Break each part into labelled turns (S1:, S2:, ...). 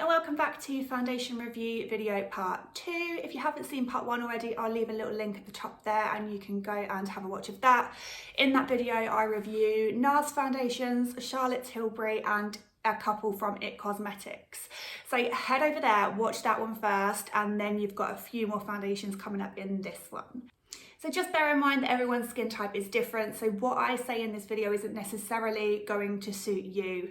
S1: and welcome back to foundation review video part 2. If you haven't seen part 1 already, I'll leave a little link at the top there and you can go and have a watch of that. In that video I review Nars foundations, Charlotte Tilbury and a couple from It Cosmetics. So head over there, watch that one first, and then you've got a few more foundations coming up in this one. So just bear in mind that everyone's skin type is different, so what I say in this video isn't necessarily going to suit you.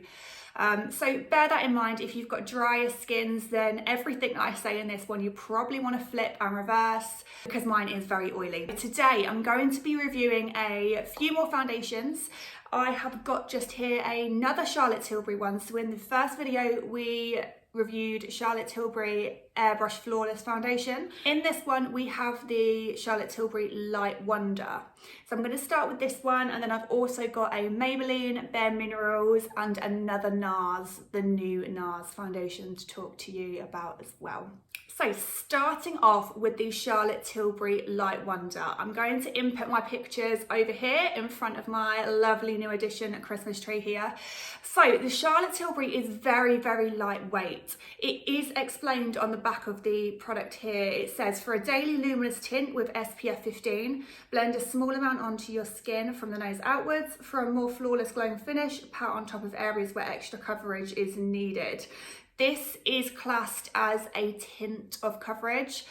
S1: So bear that in mind. If you've got drier skins, then everything that I say in this one you probably want to flip and reverse, because mine is very oily. Today I'm going to be reviewing a few more foundations. I have got just here another Charlotte Tilbury one. So in the first video we reviewed Charlotte Tilbury Airbrush Flawless Foundation. In this one we have the Charlotte Tilbury Light Wonder. So I'm going to start with this one, and then I've also got a Maybelline Bare Minerals and another Nars, the new Nars foundation, to talk to you about as well. So starting off with the Charlotte Tilbury Light Wonder, I'm going to input my pictures over here in front of my lovely new edition Christmas tree here. So the Charlotte Tilbury is very, very lightweight. It is explained on the back of the product here. It says, for a daily luminous tint with SPF 15, blend a small amount onto your skin from the nose outwards. For a more flawless glowing finish, pat on top of areas where extra coverage is needed. This is classed as a tint of coverage.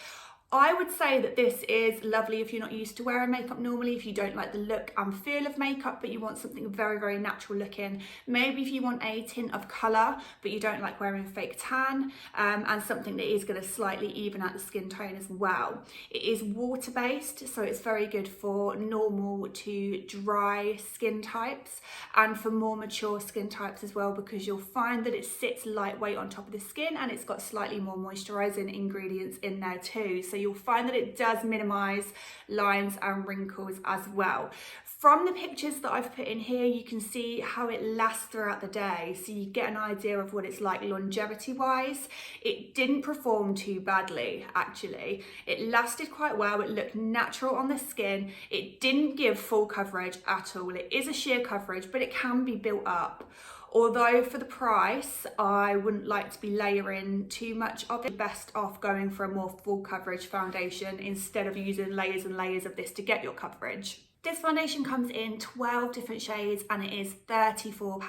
S1: I would say that this is lovely if you're not used to wearing makeup normally, if you don't like the look and feel of makeup, but you want something very, very natural looking. Maybe if you want a tint of colour, but you don't like wearing fake tan, and something that is going to slightly even out the skin tone as well. It is water-based, so it's very good for normal to dry skin types, and for more mature skin types as well, because you'll find that it sits lightweight on top of the skin and it's got slightly more moisturising ingredients in there too. So you'll find that it does minimise lines and wrinkles as well. From the pictures that I've put in here, you can see how it lasts throughout the day. So you get an idea of what it's like longevity wise. It didn't perform too badly, actually. It lasted quite well. It looked natural on the skin. It didn't give full coverage at all. It is a sheer coverage, but it can be built up. Although for the price, I wouldn't like to be layering too much of it. Best off going for a more full coverage foundation instead of using layers and layers of this to get your coverage. This foundation comes in 12 different shades and it is £34.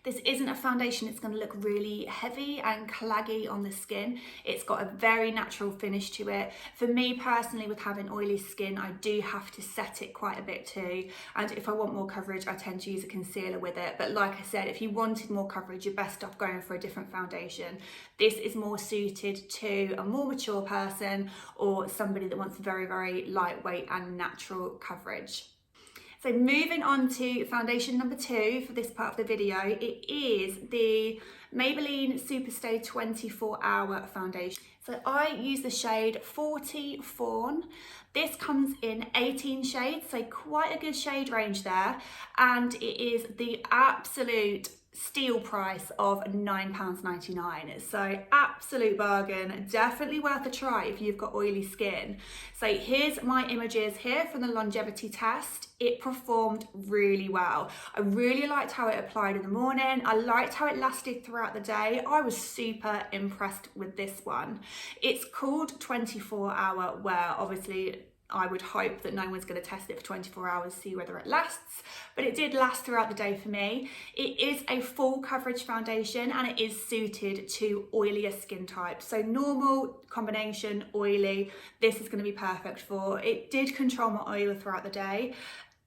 S1: This isn't a foundation that's going to look really heavy and claggy on the skin. It's got a very natural finish to it. For me personally, with having oily skin, I do have to set it quite a bit too. And if I want more coverage, I tend to use a concealer with it. But like I said, if you wanted more coverage, you're best off going for a different foundation. This is more suited to a more mature person or somebody that wants very, very lightweight and natural coverage. So moving on to foundation number 2 for this part of the video, it is the Maybelline Superstay 24-Hour Foundation. So I use the shade 40 Fawn. This comes in 18 shades, so quite a good shade range there. And it is the absolute steal price of £9.99. So absolute bargain, definitely worth a try if you've got oily skin. So here's my images here from the longevity test. It performed really well. I really liked how it applied in the morning. I liked how it lasted throughout the day. I was super impressed with this one. It's called 24-hour wear. Obviously I would hope that no one's going to test it for 24 hours, see whether it lasts, but it did last throughout the day for me. It is a full coverage foundation and it is suited to oilier skin types. So normal, combination, oily, this is going to be perfect for. It did control my oil throughout the day.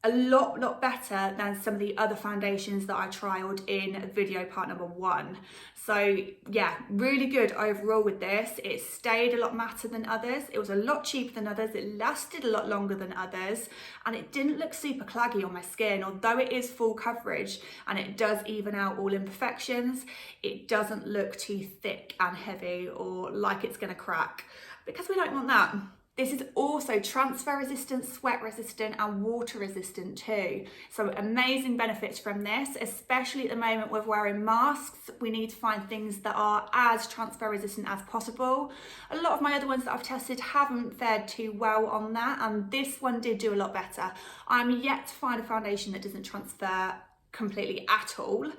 S1: A lot better than some of the other foundations that I trialed in video part number 1. So yeah, really good overall with this. It stayed a lot matter than others. It was a lot cheaper than others. It lasted a lot longer than others. And it didn't look super claggy on my skin. Although it is full coverage and it does even out all imperfections, it doesn't look too thick and heavy or like it's gonna crack, because we don't want that. This is also transfer resistant, sweat resistant and water resistant too. So amazing benefits from this, especially at the moment with wearing masks. We need to find things that are as transfer resistant as possible. A lot of my other ones that I've tested haven't fared too well on that, and this one did do a lot better. I'm yet to find a foundation that doesn't transfer completely at all.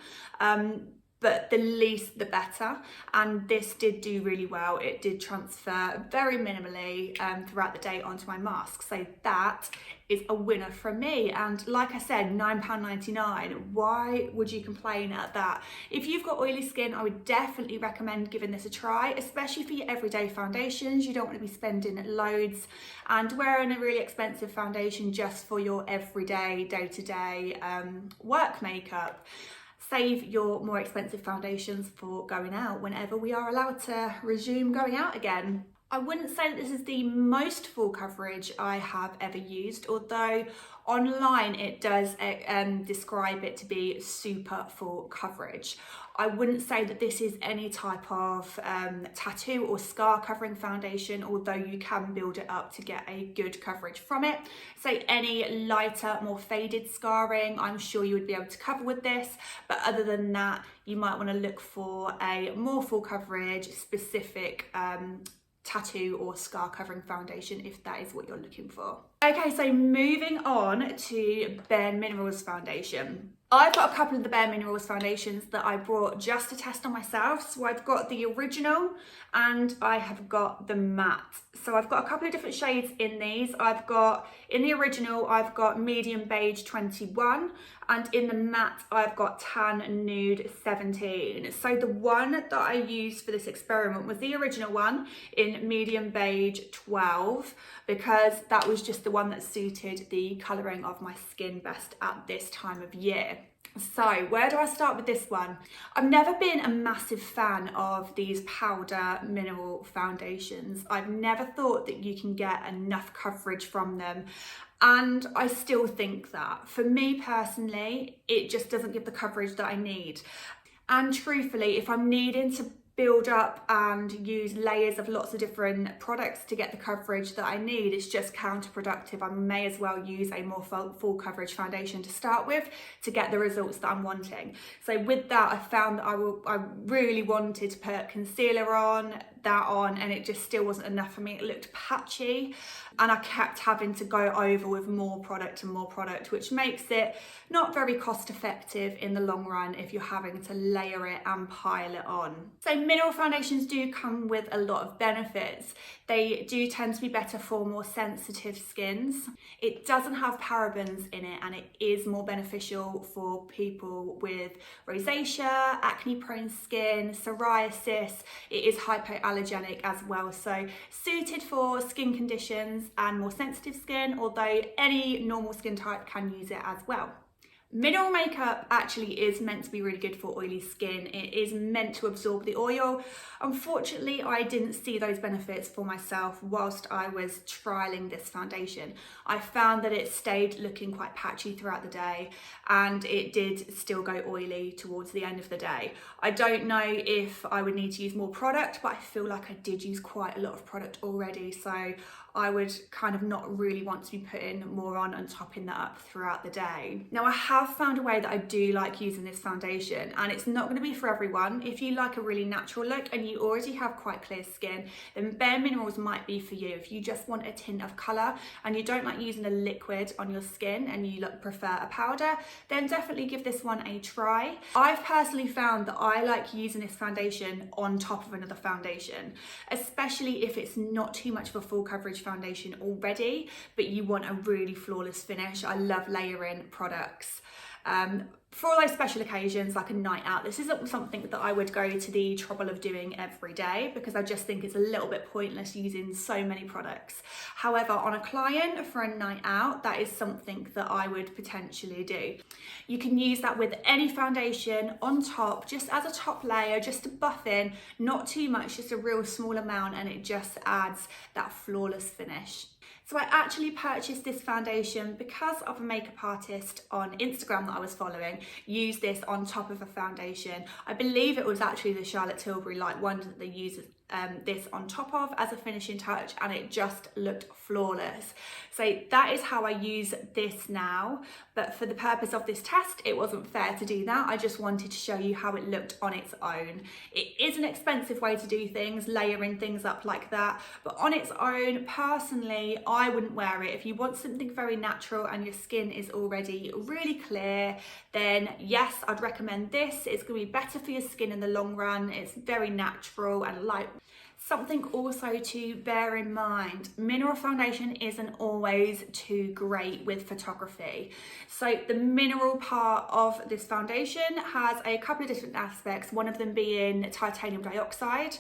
S1: but the least the better, and this did do really well. It did transfer very minimally throughout the day onto my mask, so that is a winner from me. And like I said, £9.99, why would you complain at that? If you've got oily skin, I would definitely recommend giving this a try, especially for your everyday foundations. You don't want to be spending loads and wearing a really expensive foundation just for your everyday, day-to-day work makeup. Save your more expensive foundations for going out whenever we are allowed to resume going out again. I wouldn't say that this is the most full coverage I have ever used, although online it does describe it to be super full coverage. I wouldn't say that this is any type of tattoo or scar covering foundation, although you can build it up to get a good coverage from it. So any lighter, more faded scarring, I'm sure you would be able to cover with this. But other than that, you might want to look for a more full coverage specific tattoo or scar covering foundation if that is what you're looking for. Okay, so moving on to Bare Minerals foundation. I've got a couple of the Bare Minerals foundations that I brought just to test on myself. So I've got the original and I have got the matte. So I've got a couple of different shades in these. I've got, in the original, I've got medium beige 21, and in the matte, I've got tan nude 17. So the one that I used for this experiment was the original one in medium beige 12, because that was just the one that suited the colouring of my skin best at this time of year. So where do I start with this one? I've never been a massive fan of these powder mineral foundations. I've never thought that you can get enough coverage from them. And I still think that. For me personally, it just doesn't give the coverage that I need. And truthfully, if I'm needing to build up and use layers of lots of different products to get the coverage that I need, it's just counterproductive. I may as well use a more full coverage foundation to start with to get the results that I'm wanting. So with that, I found that I really wanted to put concealer on, and it just still wasn't enough for me. It looked patchy and I kept having to go over with more product and more product, which makes it not very cost effective in the long run if you're having to layer it and pile it on. So mineral foundations do come with a lot of benefits. They do tend to be better for more sensitive skins. It doesn't have parabens in it, and it is more beneficial for people with rosacea, acne prone skin, psoriasis. It is hypoallergenic as well, so suited for skin conditions and more sensitive skin, although any normal skin type can use it as well. Mineral makeup actually is meant to be really good for oily skin. It is meant to absorb the oil. Unfortunately, I didn't see those benefits for myself whilst I was trialing this foundation. I found that it stayed looking quite patchy throughout the day, and it did still go oily towards the end of the day. I don't know if I would need to use more product, but I feel like I did use quite a lot of product already, so I would kind of not really want to be putting more on and topping that up throughout the day. Now I have found a way that I do like using this foundation, and it's not going to be for everyone. If you like a really natural look and you already have quite clear skin, then Bare Minerals might be for you. If you just want a tint of colour and you don't like using a liquid on your skin and you prefer a powder, then definitely give this one a try. I've personally found that I like using this foundation on top of another foundation, especially if it's not too much of a full coverage foundation already, but you want a really flawless finish. I love layering products. For all those special occasions like a night out, this isn't something that I would go to the trouble of doing every day, because I just think it's a little bit pointless using so many products. However, on a client for a night out, that is something that I would potentially do. You can use that with any foundation on top, just as a top layer, just to buff in, not too much, just a real small amount, and it just adds that flawless finish. So I actually purchased this foundation because of a makeup artist on Instagram that I was following used this on top of a foundation. I believe it was actually the Charlotte Tilbury Light Wonder that they used this on top of as a finishing touch, and it just looked flawless. So that is how I use this now, but for the purpose of this test, it wasn't fair to do that. I just wanted to show you how it looked on its own. It is an expensive way to do things, layering things up like that, but on its own, personally, I wouldn't wear it. If you want something very natural and your skin is already really clear, then yes, I'd recommend this. It's going to be better for your skin in the long run. It's very natural and light. Something also to bear in mind, mineral foundation isn't always too great with photography. So the mineral part of this foundation has a couple of different aspects, one of them being titanium dioxide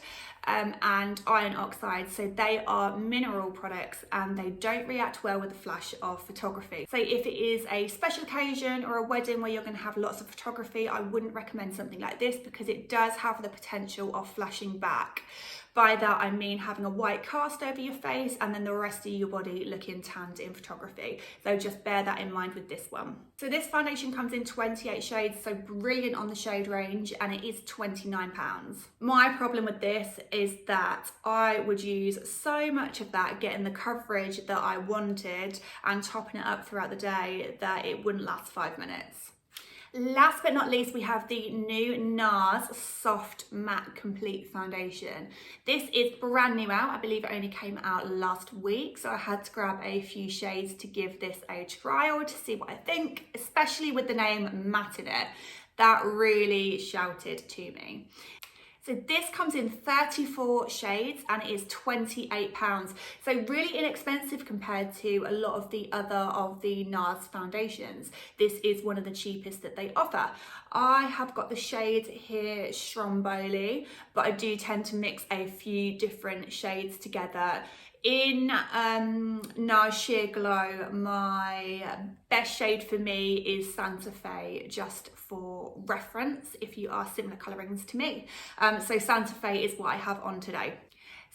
S1: and iron oxide. So they are mineral products and they don't react well with the flash of photography. So if it is a special occasion or a wedding where you're going to have lots of photography, I wouldn't recommend something like this because it does have the potential of flashing back. By that I mean having a white cast over your face and then the rest of your body looking tanned in photography. So just bear that in mind with this one. So this foundation comes in 28 shades, so brilliant on the shade range, and it is £29. My problem with this is that I would use so much of that getting the coverage that I wanted and topping it up throughout the day that it wouldn't last 5 minutes. Last but not least, we have the new Nars Soft Matte Complete Foundation. This is brand new out. I believe it only came out last week, so I had to grab a few shades to give this a trial to see what I think, especially with the name matte in it. That really shouted to me. So this comes in 34 shades and it is £28. So really inexpensive compared to a lot of the other of the Nars foundations. This is one of the cheapest that they offer. I have got the shade here, Stromboli, but I do tend to mix a few different shades together. In Nars Sheer Glow, my best shade for me is Santa Fe, just for reference if you are similar colourings to me. So Santa Fe is what I have on today.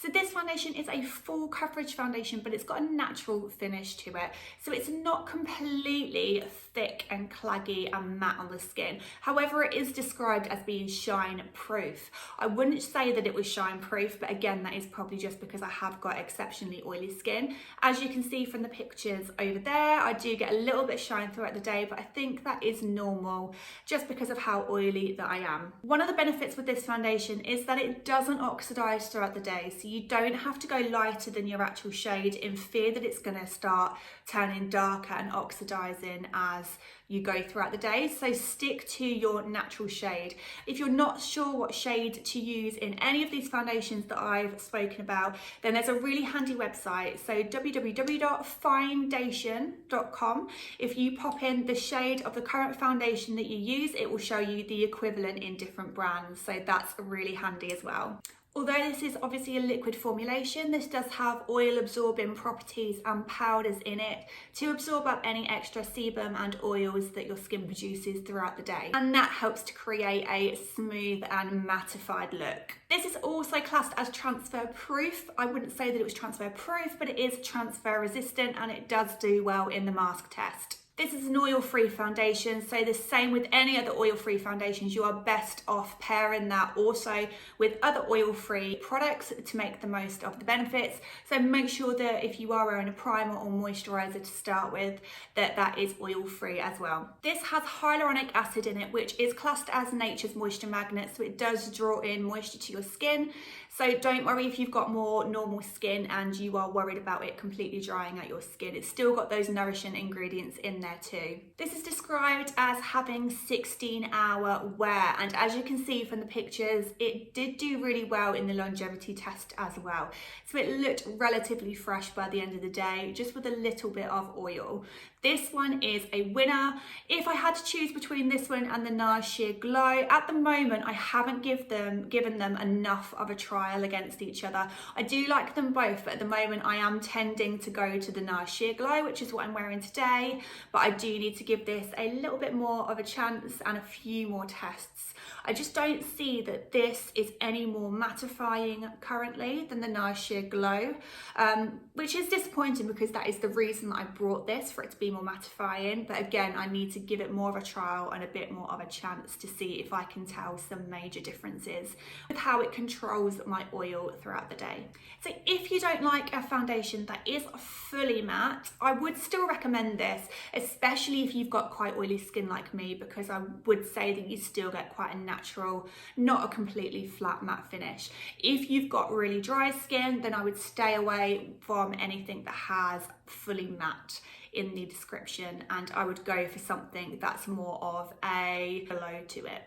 S1: So this foundation is a full coverage foundation, but it's got a natural finish to it. So it's not completely thick and claggy and matte on the skin. However, it is described as being shine proof. I wouldn't say that it was shine proof, but again, that is probably just because I have got exceptionally oily skin. As you can see from the pictures over there, I do get a little bit of shine throughout the day, but I think that is normal just because of how oily that I am. One of the benefits with this foundation is that it doesn't oxidize throughout the day. So you don't have to go lighter than your actual shade in fear that it's going to start turning darker and oxidizing as you go throughout the day. So stick to your natural shade. If you're not sure what shade to use in any of these foundations that I've spoken about, then there's a really handy website. So www.findation.com. If you pop in the shade of the current foundation that you use, it will show you the equivalent in different brands. So that's really handy as well. Although this is obviously a liquid formulation, this does have oil absorbing properties and powders in it to absorb up any extra sebum and oils that your skin produces throughout the day. And that helps to create a smooth and mattified look. This is also classed as transfer proof. I wouldn't say that it was transfer proof, but it is transfer resistant and it does do well in the mask test. This is an oil-free foundation, so the same with any other oil-free foundations, you are best off pairing that also with other oil-free products to make the most of the benefits. So make sure that if you are wearing a primer or moisturizer to start with, that is oil-free as well. This has hyaluronic acid in it, which is classed as nature's moisture magnet, so it does draw in moisture to your skin. So don't worry if you've got more normal skin and you are worried about it completely drying out your skin. It's still got those nourishing ingredients in there too. This is described as having 16-hour wear, and as you can see from the pictures, it did do really well in the longevity test as well. So it looked relatively fresh by the end of the day, just with a little bit of oil. This one is a winner. If I had to choose between this one and the Nars Sheer Glow, at the moment I haven't given them enough of a trial against each other. I do like them both, but at the moment I am tending to go to the Nars Sheer Glow, which is what I'm wearing today, but I do need to give this a little bit more of a chance and a few more tests. I just don't see that this is any more mattifying currently than the Nars Sheer Glow, which is disappointing because that is the reason that I brought this, for it to be more mattifying. But again, I need to give it more of a trial and a bit more of a chance to see if I can tell some major differences with how it controls my oil throughout the day. So if you don't like a foundation that is fully matte, I would still recommend this, especially if you've got quite oily skin like me, because I would say that you still get quite a natural, not a completely flat matte finish. If you've got really dry skin, then I would stay away from anything that has fully matte in the description, and I would go for something that's more of a glow to it.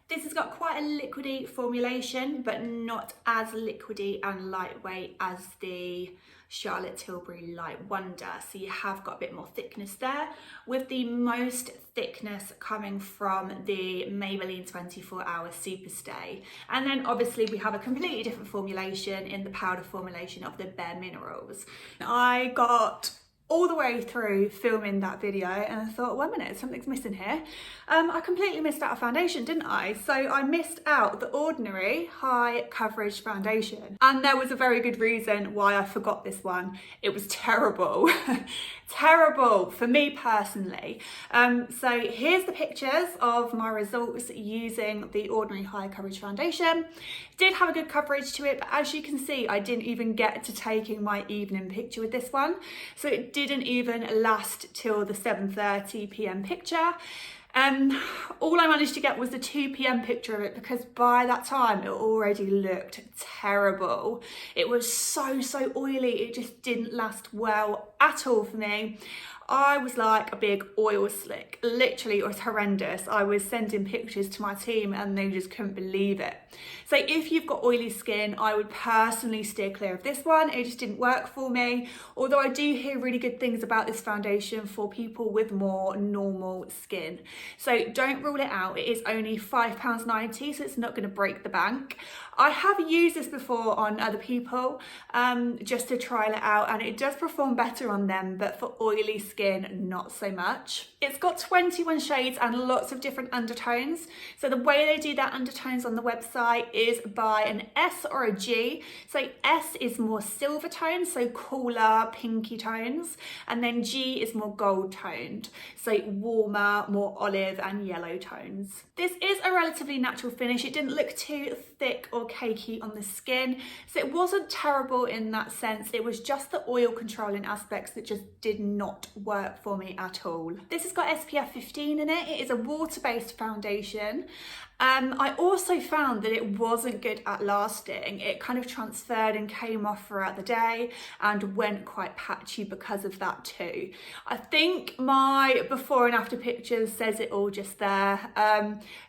S1: This has got quite a liquidy formulation, but not as liquidy and lightweight as the Charlotte Tilbury Light Wonder. So you have got a bit more thickness there, with the most thickness coming from the Maybelline 24-hour Superstay. And then obviously we have a completely different formulation in the powder formulation of the Bare Minerals. I got all the way through filming that video and I thought, wait a minute, something's missing here. I completely missed out a foundation, didn't I? So I missed out the Ordinary High Coverage Foundation. And there was a very good reason why I forgot this one. It was terrible. Terrible for me personally. So here's the pictures of my results using the Ordinary High Coverage Foundation. Did have a good coverage to it, but as you can see, I didn't even get to taking my evening picture with this one. So it didn't even last till the 7:30 p.m. picture. All I managed to get was the 2 p.m. picture of it, because by that time it already looked terrible. It was so oily, it just didn't last well at all for me. I was like a big oil slick. Literally, it was horrendous. I was sending pictures to my team and they just couldn't believe it. So if you've got oily skin, I would personally steer clear of this one. It just didn't work for me. Although I do hear really good things about this foundation for people with more normal skin. So don't rule it out. It is only £5.90, so it's not going to break the bank. I have used this before on other people just to trial it out, and it does perform better on them, but for oily skin, not so much. It's got 21 shades and lots of different undertones. So the way they do their undertones on the website is by an S or a G. So S is more silver toned, so cooler, pinky tones, and then G is more gold toned, so warmer, more olive and yellow tones. This is a relatively natural finish. It didn't look too thick or cakey on the skin, so it wasn't terrible in that sense. It was just the oil controlling aspects that just did not work for me at all. This has got SPF 15 in it. It is a water-based foundation. I also found that it wasn't good at lasting. It kind of transferred and came off throughout the day and went quite patchy because of that too. I think my before and after pictures says it all just there.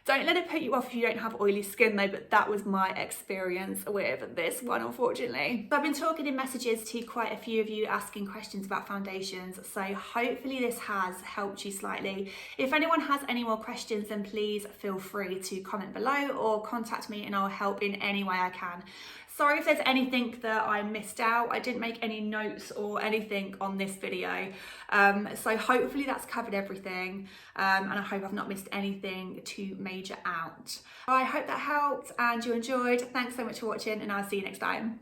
S1: Don't let it put you off if you don't have oily skin though, but that was my experience with this one, unfortunately. So I've been talking in messages to quite a few of you asking questions about foundations, so hopefully this has helped you slightly. If anyone has any more questions, then please feel free to comment below or contact me and I'll help in any way I can. Sorry if there's anything that I missed out. I didn't make any notes or anything on this video. So hopefully that's covered everything. And I hope I've not missed anything to major out. I hope that helped and you enjoyed. Thanks so much for watching and I'll see you next time.